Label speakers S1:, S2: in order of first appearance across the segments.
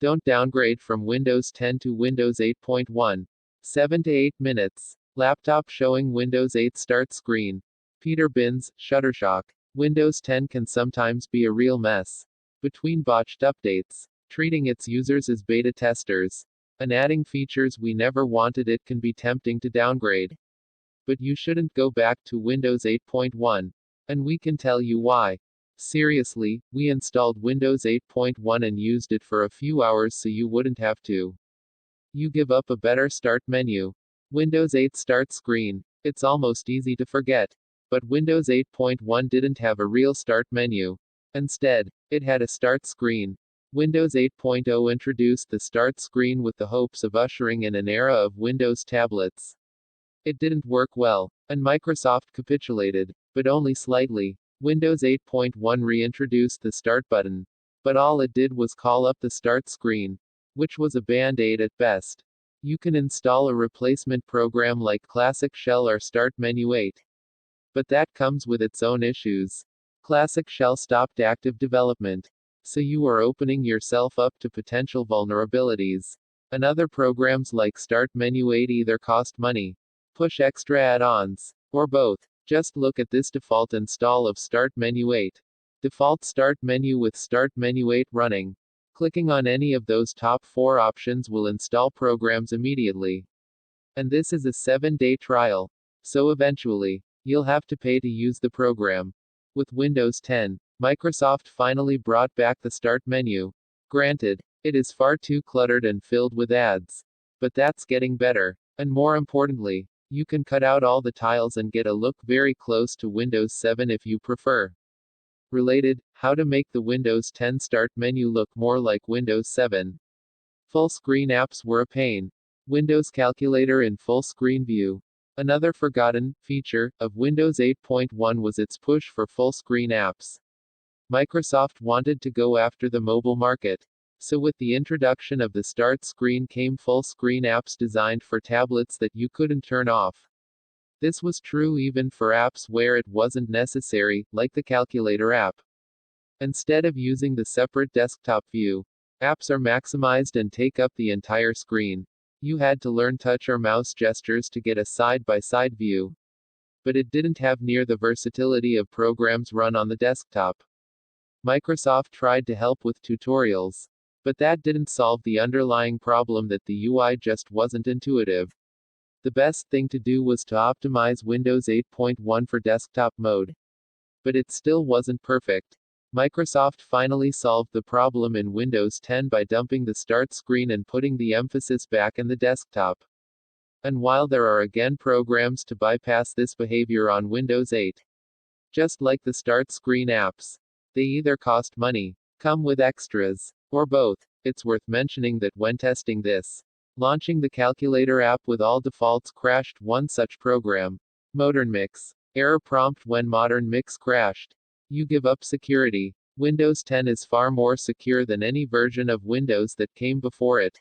S1: Don't downgrade from Windows 10 to Windows 8.1. 7 to 8 minutes. Laptop showing Windows 8 start screen. Pieter, Shutterstock. Windows 10 can sometimes be a real mess. Between botched updates, treating its users as beta testers, and adding features we never wanted, it can be tempting to downgrade. But you shouldn't go back to Windows 8.1. And we can tell you why. Seriously, we installed Windows 8.1 and used it for a few hours so you wouldn't have to. You give up a better start menu. Windows 8 start screen. It's almost easy to forget. But Windows 8.1 didn't have a real start menu. Instead, it had a start screen. Windows 8.0 introduced the start screen with the hopes of ushering in an era of Windows tablets. It didn't work well, and Microsoft capitulated, but only slightly. Windows 8.1 reintroduced the Start button, but all it did was call up the Start screen, which was a band-aid at best. You can install a replacement program like Classic Shell or Start Menu 8. But that comes with its own issues. Classic Shell stopped active development, so you are opening yourself up to potential vulnerabilities. And other programs like Start Menu 8 either cost money, push extra add-ons, or both. Just look at this default install of Start Menu 8. Default Start Menu with Start Menu 8 running. Clicking on any of those top 4 options will install programs immediately. And this is a 7-day trial. So eventually, you'll have to pay to use the program. With Windows 10, Microsoft finally brought back the Start menu. Granted, it is far too cluttered and filled with ads. But that's getting better. And more importantly, you can cut out all the tiles and get a look very close to Windows 7 if you prefer. Related, how to make the Windows 10 Start menu look more like Windows 7. Full screen apps were a pain. Windows Calculator in full screen view. Another forgotten feature of Windows 8.1 was its push for full screen apps. Microsoft wanted to go after the mobile market. So with the introduction of the Start screen came full screen apps designed for tablets that you couldn't turn off. This was true even for apps where it wasn't necessary, like the Calculator app. Instead of using the separate desktop view, apps are maximized and take up the entire screen. You had to learn touch or mouse gestures to get a side-by-side view. But it didn't have near the versatility of programs run on the desktop. Microsoft tried to help with tutorials. But that didn't solve the underlying problem that the UI just wasn't intuitive. The best thing to do was to optimize Windows 8.1 for desktop mode. But it still wasn't perfect. Microsoft finally solved the problem in Windows 10 by dumping the Start screen and putting the emphasis back in the desktop. And while there are again programs to bypass this behavior on Windows 8, just like the Start screen apps, they either cost money, come with extras, or both. It's worth mentioning that when testing this, launching the Calculator app with all defaults crashed one such program. Modern Mix. Error prompt when Modern Mix crashed. You give up security. Windows 10 is far more secure than any version of Windows that came before it.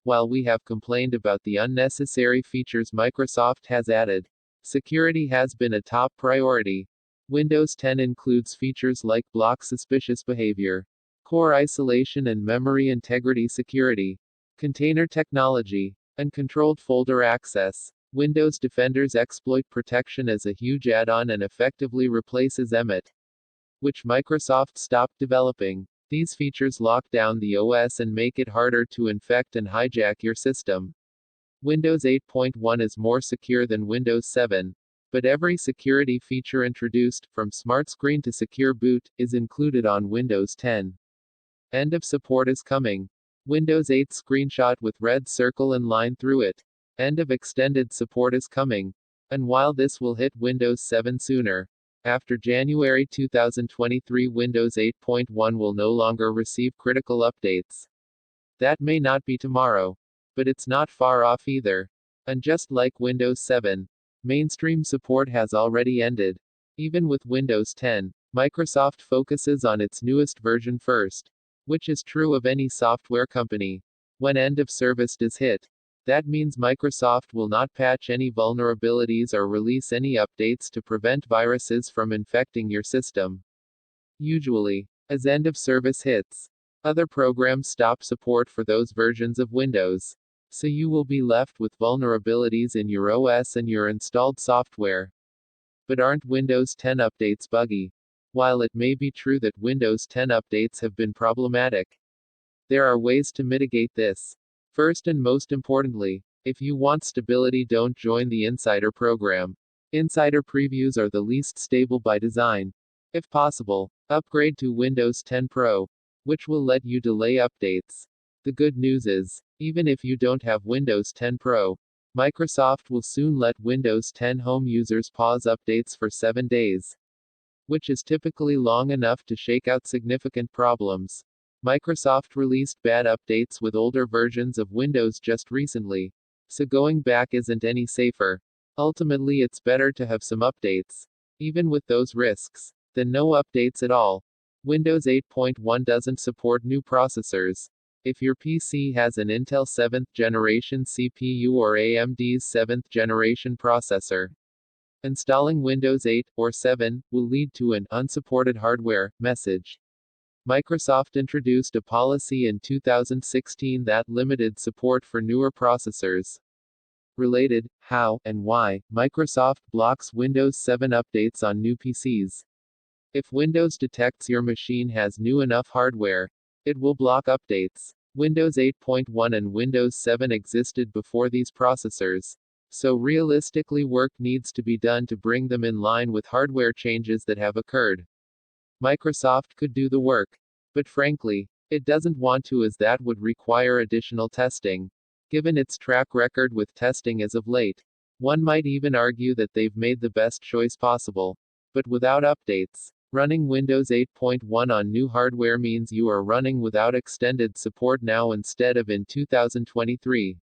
S1: While we have complained about the unnecessary features Microsoft has added, security has been a top priority. Windows 10 includes features like block suspicious behavior, core isolation and memory integrity security, container technology, and controlled folder access. Windows Defender's exploit protection is a huge add-on and effectively replaces Emmet, which Microsoft stopped developing. These features lock down the OS and make it harder to infect and hijack your system. Windows 8.1 is more secure than Windows 7, but every security feature introduced, from Smart Screen to Secure Boot, is included on Windows 10. End of support is coming. Windows 8 screenshot with red circle and line through it. End of extended support is coming. And while this will hit Windows 7 sooner, after January 2023, Windows 8.1 will no longer receive critical updates. That may not be tomorrow, but it's not far off either. And just like Windows 7, mainstream support has already ended. Even with Windows 10, Microsoft focuses on its newest version first, which is true of any software company. When end of service is hit, that means Microsoft will not patch any vulnerabilities or release any updates to prevent viruses from infecting your system. Usually, as end of service hits, Other programs stop support for those versions of Windows. So you will be left with vulnerabilities in your OS and your installed software. But aren't Windows 10 updates buggy? While it may be true that Windows 10 updates have been problematic, there are ways to mitigate this. First and most importantly, if you want stability, don't join the Insider program. Insider previews are the least stable by design. If possible, upgrade to Windows 10 Pro, which will let you delay updates. The good news is, even if you don't have Windows 10 Pro, Microsoft will soon let Windows 10 Home users pause updates for 7 days, which is typically long enough to shake out significant problems. Microsoft released bad updates with older versions of Windows just recently, so going back isn't any safer. Ultimately, it's better to have some updates, even with those risks, than no updates at all. Windows 8.1 doesn't support new processors. If your PC has an Intel 7th generation CPU or AMD's 7th generation processor, installing Windows 8 or 7 will lead to an unsupported hardware message. Microsoft introduced a policy in 2016 that limited support for newer processors. Related, how and why Microsoft blocks Windows 7 updates on new PCs. If Windows detects your machine has new enough hardware, it will block updates. Windows 8.1 and Windows 7 existed before these processors, so realistically work needs to be done to bring them in line with hardware changes that have occurred. Microsoft could do the work, but frankly, it doesn't want to, as that would require additional testing. Given its track record with testing as of late, one might even argue that they've made the best choice possible. But without updates, running Windows 8.1 on new hardware means you are running without extended support now instead of in 2023.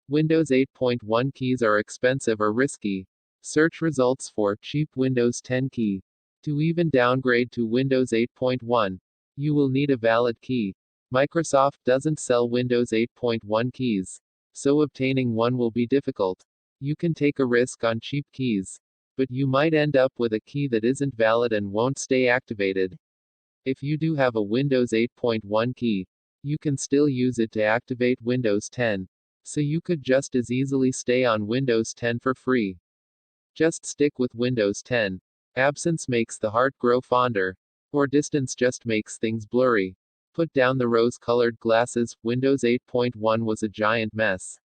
S1: Windows 8.1 keys are expensive or risky. Search results for cheap Windows 10 key. To even downgrade to Windows 8.1, you will need a valid key. Microsoft doesn't sell Windows 8.1 keys, so obtaining one will be difficult. You can take a risk on cheap keys, but you might end up with a key that isn't valid and won't stay activated. If you do have a Windows 8.1 key, you can still use it to activate Windows 10, so you could just as easily stay on Windows 10 for free. Just stick with Windows 10. Absence makes the heart grow fonder, or distance just makes things blurry. Put down the rose-colored glasses. Windows 8.1 was a giant mess.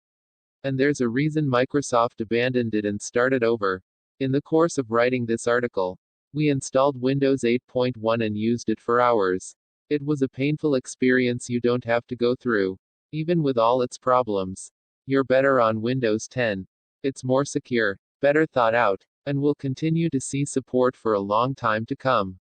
S1: And there's a reason Microsoft abandoned it and started over. In the course of writing this article, we installed Windows 8.1 and used it for hours. It was a painful experience you don't have to go through. Even with all its problems, you're better on Windows 10. It's more secure, better thought out, and will continue to see support for a long time to come.